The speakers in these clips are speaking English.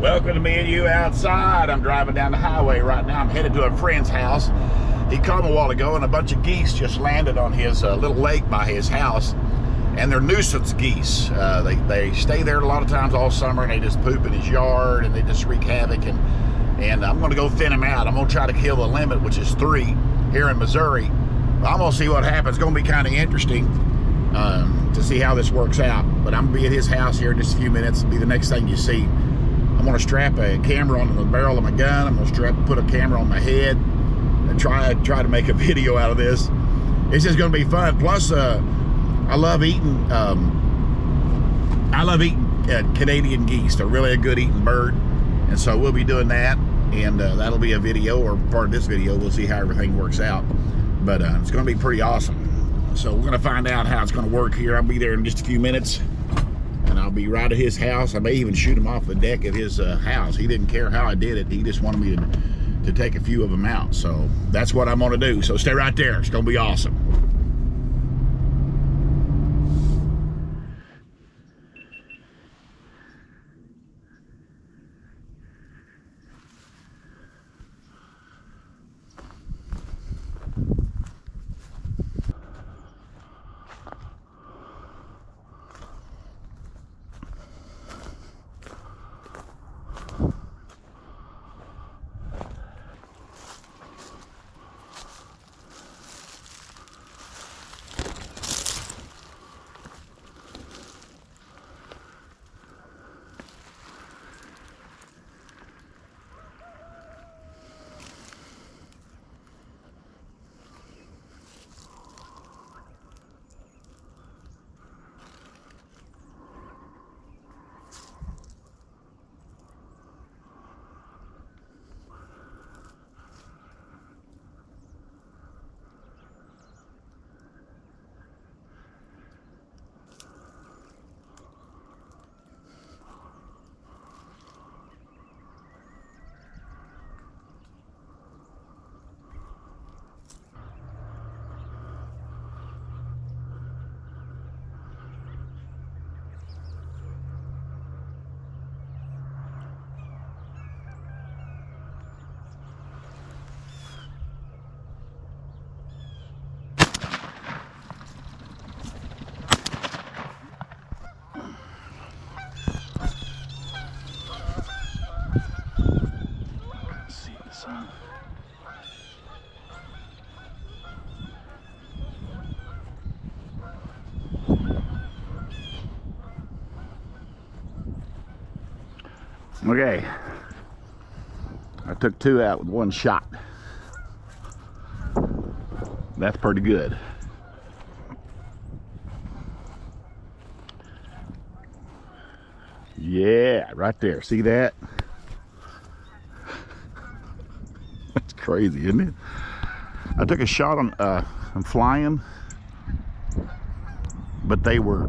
Welcome to me and you outside. I'm driving down the highway right now. I'm headed to a friend's house. He called me a while ago and a bunch of geese just landed on his little lake by his house. And they're nuisance geese. They stay there a lot of times all summer and they just poop in his yard and they just wreak havoc. And I'm gonna go thin them out. I'm gonna try to kill the limit, which is 3 here in Missouri. I'm gonna see what happens. It's gonna be kind of interesting to see how this works out. But I'm gonna be at his house here in just a few minutes. It'll be the next thing you see. I'm gonna strap a camera on the barrel of my gun. I'm gonna put a camera on my head and try to make a video out of this. It's just gonna be fun. Plus, I love eating Canadian geese. They're really a good eating bird, and so we'll be doing that. And that'll be a video or part of this video. We'll see how everything works out. But it's gonna be pretty awesome. So we're gonna find out how it's gonna work here. I'll be there in just a few minutes. And I'll be right at his house. I may even shoot him off the deck of his house. He didn't care how I did it. He just wanted me to take a few of them out. So that's what I'm gonna do. So stay right there. It's gonna be awesome. Okay, I took 2 out with 1 shot. That's pretty good. Yeah, right there. See that? That's crazy, isn't it? I took a shot on I'm flying, but they were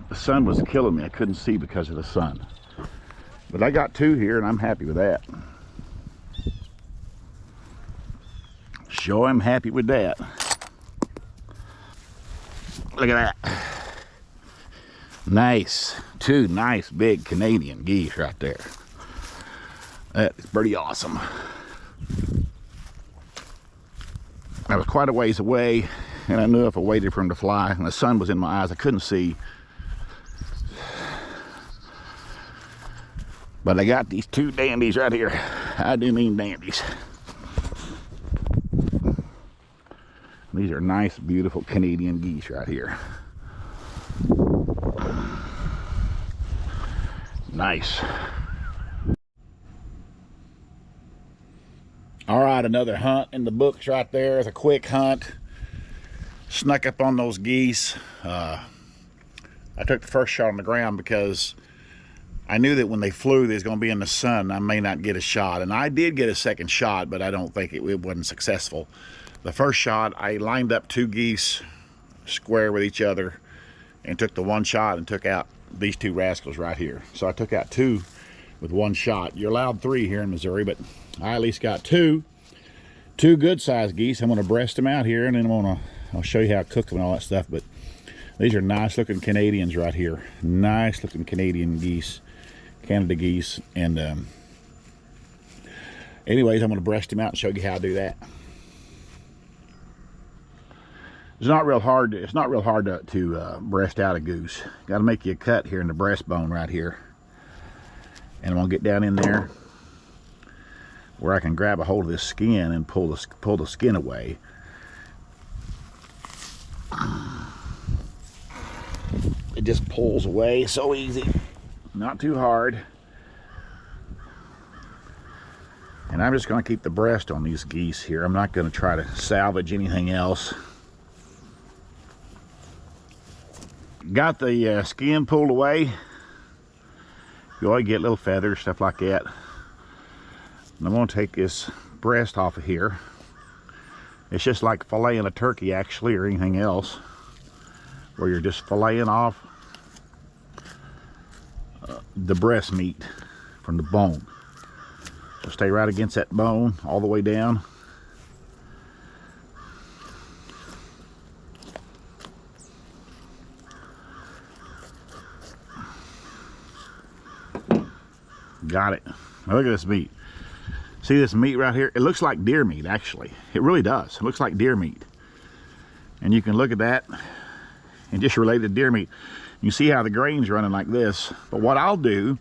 the sun was killing me. I couldn't see because of the sun. But I got 2 here and I'm happy with that. Sure, I'm happy with that. Look at that. Nice. 2 nice big Canadian geese right there. That is pretty awesome. I was quite a ways away and I knew if I waited for him to fly and the sun was in my eyes, I couldn't see. But I got these 2 dandies right here. I do mean dandies. These are nice, beautiful Canadian geese right here. Nice. All right, another hunt in the books right there. It's a quick hunt. Snuck up on those geese. I took the first shot on the ground because I knew that when they flew, they was going to be in the sun. I may not get a shot. And I did get a second shot, but I don't think it wasn't successful. The first shot, I lined up 2 geese square with each other and took the 1 shot and took out these 2 rascals right here. So I took out 2 with 1 shot. You're allowed 3 here in Missouri, but I at least got 2 good sized geese. I'm going to breast them out here and then I'll show you how I cook them and all that stuff. But these are nice looking Canadians right here. Nice looking Canadian geese. Canada geese. And anyways, I'm going to breast him out and show you how to do that. It's not real hard to breast out a goose. Got to make you a cut here in the breastbone right here. And I'm going to get down in there where I can grab a hold of this skin and pull the skin away. It just pulls away so easy, not too hard. And I'm just going to keep the breast on these geese here. I'm not going to try to salvage anything else. Got the skin pulled away. You always get little feathers, stuff like that. And I'm going to take this breast off of here. It's just like filleting a turkey, actually, or anything else, where you're just filleting off the breast meat from the bone. So stay right against that bone all the way down. Got it. Now look at this meat. See this meat right here? It looks like deer meat, actually. It really does. It looks like deer meat. And you can look at that and just relate it to deer meat. You see how the grain's running like this. But what I'll do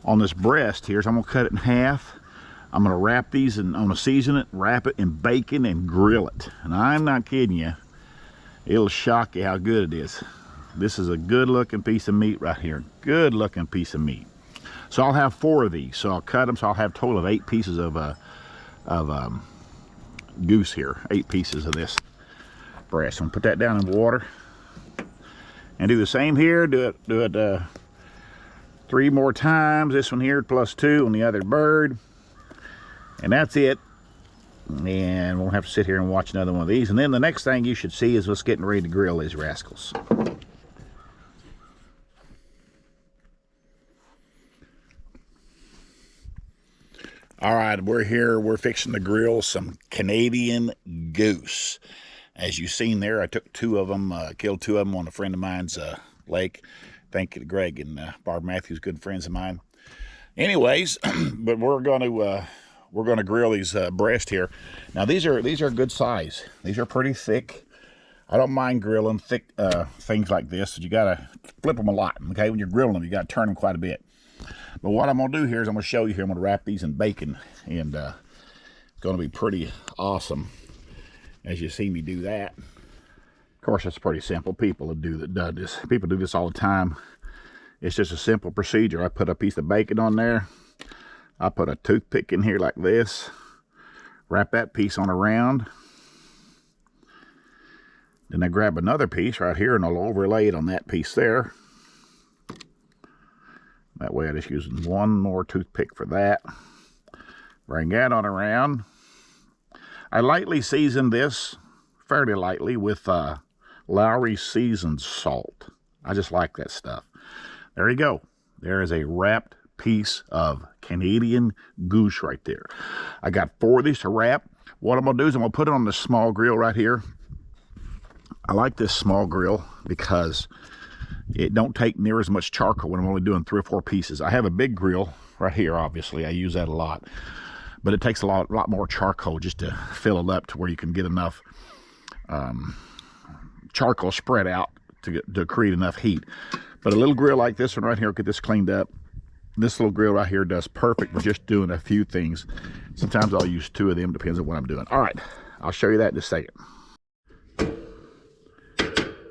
on this breast here is I'm going to cut it in half. I'm going to wrap these and I'm going to season it, wrap it in bacon, and grill it. And I'm not kidding you. It'll shock you how good it is. This is a good looking piece of meat right here. Good looking piece of meat. So I'll have 4 of these. So I'll cut them. So I'll have a total of 8 pieces of goose here. 8 pieces of this breast. I'm gonna put that down in water and do the same here. Do it 3 more times. This one here plus 2 on the other bird, and that's it. And we'll have to sit here and watch another one of these. And then the next thing you should see is us getting ready to grill these rascals. All right, we're here. We're fixing to grill some Canadian goose. As you've seen there, I took 2 of them, killed 2 of them on a friend of mine's lake. Thank you to Greg and Barb Matthews, good friends of mine. Anyways, but we're gonna grill these breast here. Now these are good size. These are pretty thick. I don't mind grilling thick things like this. But you gotta flip them a lot. Okay, when you're grilling them, you gotta turn them quite a bit. But what I'm going to do here is I'm going to show you here. I'm going to wrap these in bacon, and it's going to be pretty awesome as you see me do that. Of course, it's pretty simple. People do this. People do this all the time. It's just a simple procedure. I put a piece of bacon on there. I put a toothpick in here like this. Wrap that piece on around. Then I grab another piece right here, and I'll overlay it on that piece there. That way I just use 1 more toothpick for that. Bring that on around. I lightly season this, fairly lightly, with Lowry seasoned salt. I just like that stuff. There you go. There is a wrapped piece of Canadian goose right there. I got 4 of these to wrap. What I'm going to do is I'm going to put it on this small grill right here. I like this small grill because it don't take near as much charcoal when I'm only doing 3 or 4 pieces. I have a big grill right here, obviously. I use that a lot. But it takes a lot more charcoal just to fill it up to where you can get enough charcoal spread out to create enough heat. But a little grill like this one right here, get this cleaned up. This little grill right here does perfect for just doing a few things. Sometimes I'll use 2 of them, depends on what I'm doing. All right, I'll show you that in a second.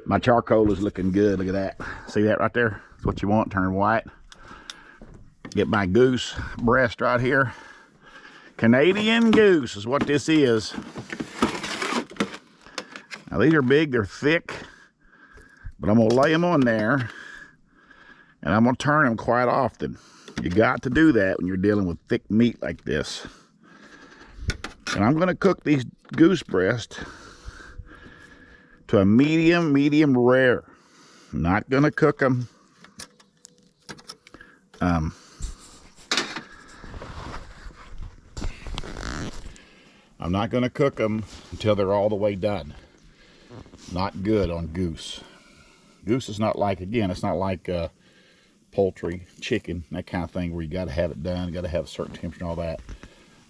My charcoal is looking good. Look at that. See that right there? That's what you want. Turn white. Get my goose breast right here. Canadian goose is what this is. Now these are big. They're thick. But I'm going to lay them on there. And I'm going to turn them quite often. You got to do that when you're dealing with thick meat like this. And I'm going to cook these goose breasts to a medium rare. Not gonna cook them I'm not gonna cook them until they're all the way done. Not good on goose. Goose is not like, again, it's not like poultry, chicken, that kind of thing, where you got to have it done, got to have a certain temperature and all that.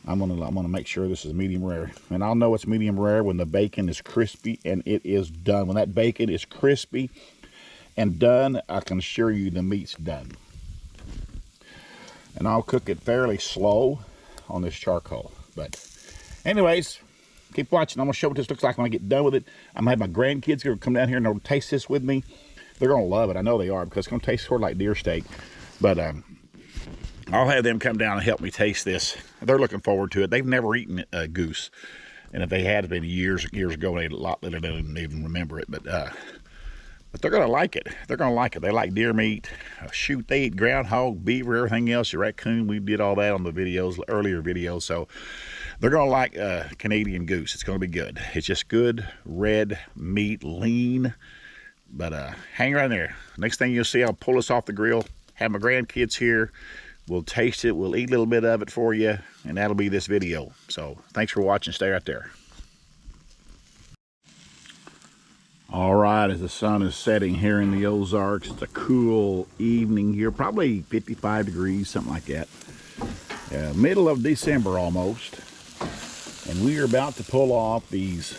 I'm gonna make sure this is medium rare, and I'll know it's medium rare when the bacon is crispy and it is done. When that bacon is crispy and done, I can assure you the meat's done. And I'll cook it fairly slow on this charcoal. But anyways, keep watching. I'm gonna show what this looks like when I get done with it. I'm gonna have my grandkids gonna come down here and they'll taste this with me. They're gonna love it. I know they are, because it's gonna taste sort of like deer steak. But I'll have them come down and help me taste this. They're looking forward to it. They've never eaten goose, and if they had, it's been years ago. They didn't even remember it. But they're gonna like it. They're gonna like it. They like deer meat. Shoot, they eat groundhog, beaver, everything else. Your raccoon. We did all that on the videos, earlier videos. So they're gonna like Canadian goose. It's gonna be good. It's just good red meat, lean. But hang right there. Next thing you'll see, I'll pull this off the grill. Have my grandkids here. We'll taste it. We'll eat a little bit of it for you, and that'll be this video. So thanks for watching. Stay right there. All right, as the sun is setting here in the Ozarks, it's a cool evening here, probably 55 degrees, something like that. Middle of December almost, and we are about to pull off these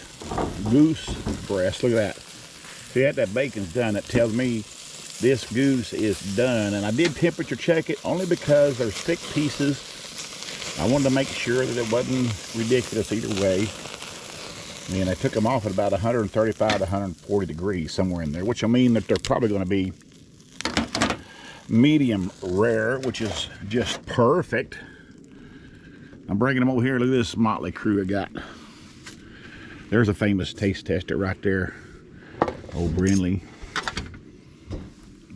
goose breasts. Look at that. See that bacon's done. That tells me this goose is done. And I did temperature check it only because there's thick pieces. I wanted to make sure that it wasn't ridiculous either way. And I took them off at about 135 to 140 degrees, somewhere in there, which will mean that they're probably going to be medium rare, which is just perfect. I'm bringing them over here. Look at this motley crew I got. There's a famous taste tester right there. Old Brindley. Oh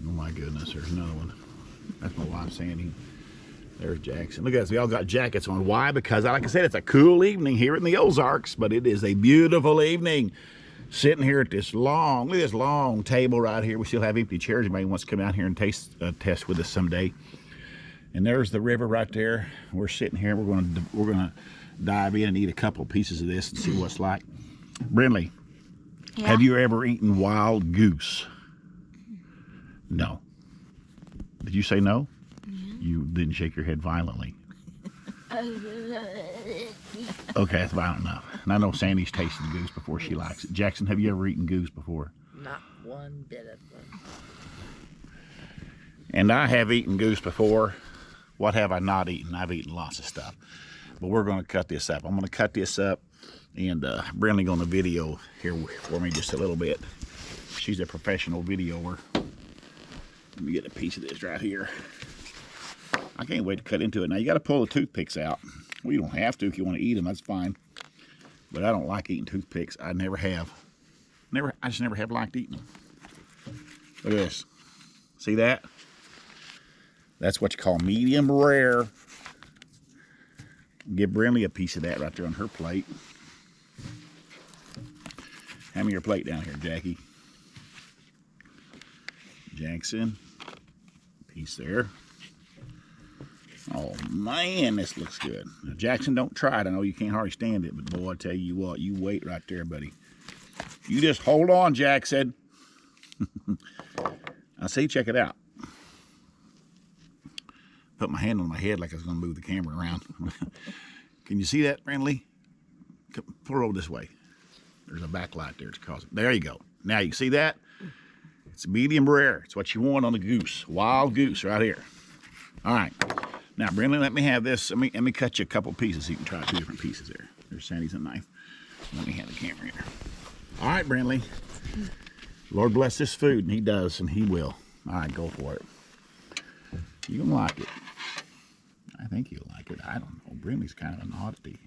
my goodness, there's another one. That's my wife, Sandy. There's Jackson. Look at this, we all got jackets on. Why? Because, like I said, it's a cool evening here in the Ozarks, but it is a beautiful evening. Sitting here at this long, look at this long table right here. We still have empty chairs. Anybody wants to come out here and test with us someday. And there's the river right there. We're sitting here. We're gonna dive in and eat a couple pieces of this and see what it's like. Brindley. Yeah. Have you ever eaten wild goose? No. Did you say no? Mm-hmm. You didn't shake your head violently. Okay, that's violent enough. And I know Sandy's tasted goose before. She likes it. Jackson, have you ever eaten goose before? Not one bit of them. And I have eaten goose before. What have I not eaten? I've eaten lots of stuff. But we're going to cut this up. I'm going to cut this up. And Brindley on the video here for me just a little bit. She's a professional videoer. Let me get a piece of this right here. I can't wait to cut into it. Now you got to pull the toothpicks out. Well, you don't have to if you want to eat them. That's fine. But I don't like eating toothpicks. I never have. I just never have liked eating them. Look at this. See that? That's what you call medium rare. Give Brindley a piece of that right there on her plate. Hand me your plate down here, Jackie. Jackson. Piece there. Oh, man, this looks good. Now, Jackson, don't try it. I know you can't hardly stand it, but boy, I tell you what, you wait right there, buddy. You just hold on, Jackson. I see, check it out. Put my hand on my head like I was going to move the camera around. Can you see that, Brindley? Pull it over this way. There's a backlight there to cause it. There you go. Now you see that? It's medium rare. It's what you want on the goose. Wild goose right here. All right. Now, Brindley, let me have this. Let me cut you a couple pieces so you can try 2 different pieces there. There's Sandy's a knife. Let me have the camera here. All right, Brindley. Lord bless this food, and he does, and he will. All right, go for it. You'll like it. I think you'll like it. I don't know. Brindley's kind of an oddity.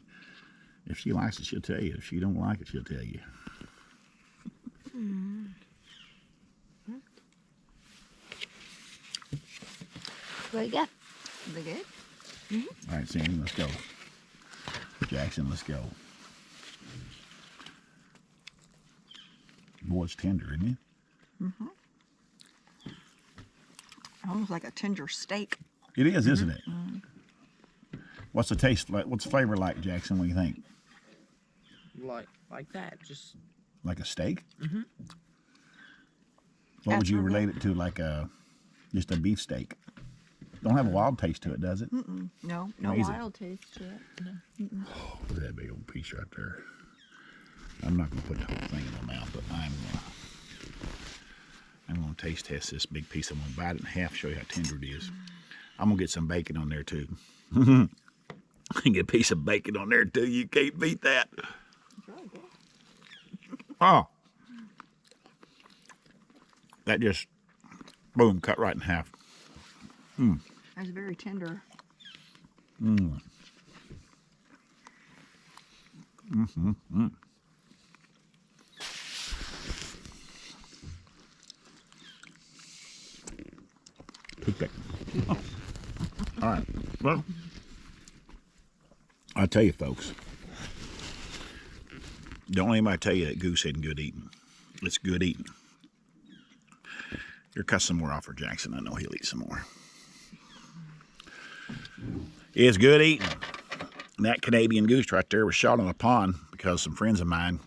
If she likes it, she'll tell you. If she don't like it, she'll tell you. There you go. Is it good? Mm-hmm. All right, Sandy, let's go. Jackson, let's go. Boy, it's tender, isn't it? Mm-hmm. Almost like a tender steak. It is, isn't it? Mm-hmm. What's the taste like? What's the flavor like, Jackson? What do you think? Like that, just like a steak. Mm-hmm. What would you relate it to? Like a Just a beef steak. Don't have a wild taste to it, does it? No Amazing. wild taste to it. No. Oh, look at that big old piece right there. I'm not going to put the whole thing in my mouth, but I'm going to taste test this big piece. I'm going to bite it in half, show you how tender it is. I'm going to get some bacon on there too. Get a piece of bacon on there too. You can't beat that. Oh. That just, boom, cut right in half. That's very tender. Toothpick. All right. Well, I tell you, folks, don't let anybody tell you that goose isn't good eating. It's good eating. Here, cut some more off for Jackson. I know he'll eat some more. It's good eating. And that Canadian goose right there was shot on a pond because some friends of mine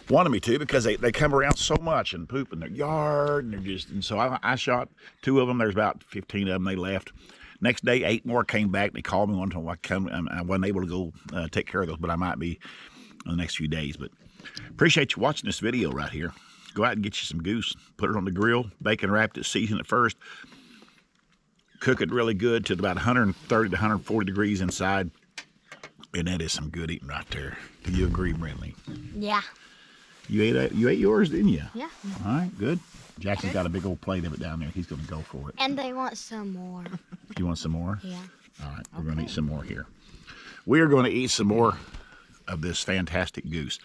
wanted me to, because they come around so much and poop in their yard, and so I shot 2 of them. There's about 15 of them. They left. Next day, 8 more came back. They called me one time. I wasn't able to go take care of those, but I might be in the next few days. But appreciate you watching this video right here. Go out and get you some goose. Put it on the grill, bacon wrapped it, season it first. Cook it really good to about 130 to 140 degrees inside. And that is some good eating right there. Do you agree, Brinley? Yeah. You ate yours, didn't you? Yeah. All right, good. Jackson's got a big old plate of it down there. He's going to go for it. And they want some more. You want some more? Yeah. All right, we're going to eat some more here. We are going to eat some more of this fantastic goose.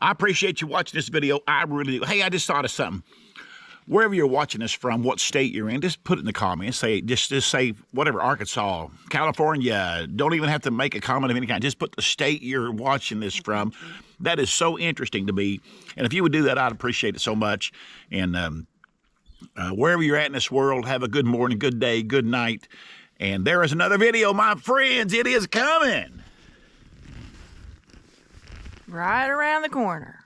I appreciate you watching this video. I really do. Hey, I just thought of something. Wherever you're watching this from, what state you're in, just put it in the comments. Say just say whatever, Arkansas, California. Don't even have to make a comment of any kind. Just put the state you're watching this from. That is so interesting to me. And if you would do that, I'd appreciate it so much. And wherever you're at in this world, have a good morning, good day, good night. And there is another video, my friends. It is coming. Right around the corner.